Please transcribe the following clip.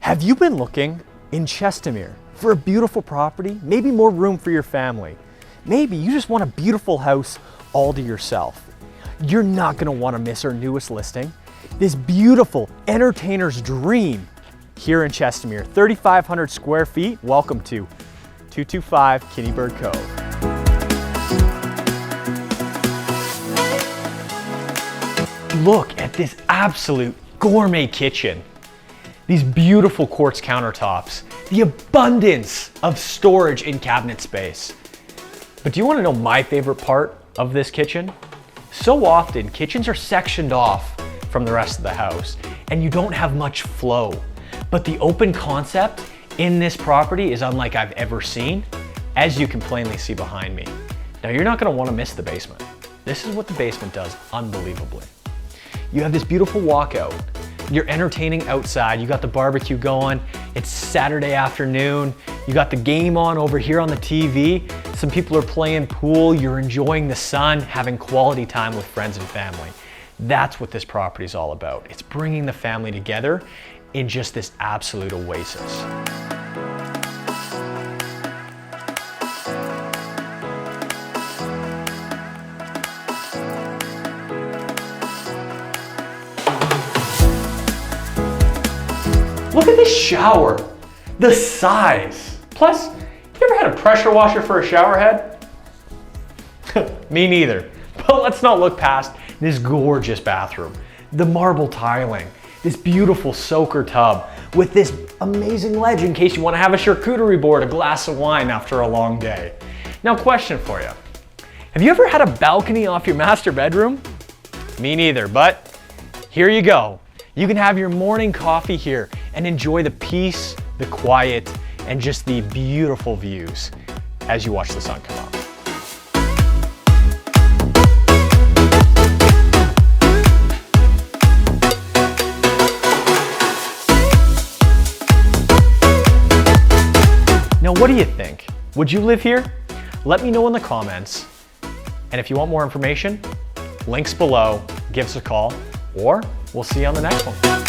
Have you been looking in Chestermere for a beautiful property? Maybe more room for your family. Maybe you just want a beautiful house all to yourself. You're not gonna wanna miss our newest listing. This beautiful entertainer's dream here in Chestermere, 3,500 square feet. Welcome to 225 Kinniburgh Cove. Look at this absolute gourmet kitchen. These beautiful quartz countertops, the abundance of storage in cabinet space. But do you want to know my favorite part of this kitchen? So often, kitchens are sectioned off from the rest of the house and you don't have much flow. But the open concept in this property is unlike I've ever seen, as you can plainly see behind me. Now, you're not going to want to miss the basement. This is what the basement does unbelievably. You have this beautiful walkout. You're entertaining outside. You got the barbecue going. It's Saturday afternoon. You got the game on over here on the TV. Some people are playing pool. You're enjoying the sun, having quality time with friends and family. That's what this property is all about. It's bringing the family together in just this absolute oasis. Look at this shower, the size. Plus, you ever had a pressure washer for a shower head? Me neither. But let's not look past this gorgeous bathroom, the marble tiling, this beautiful soaker tub with this amazing ledge in case you want to have a charcuterie board, a glass of wine after a long day. Now, question for you. Have you ever had a balcony off your master bedroom? Me neither, but here you go. You can have your morning coffee here and enjoy the peace, the quiet, and just the beautiful views as you watch the sun come up. Now, what do you think? Would you live here? Let me know in the comments. And if you want more information, links below, give us a call, or we'll see you on the next one.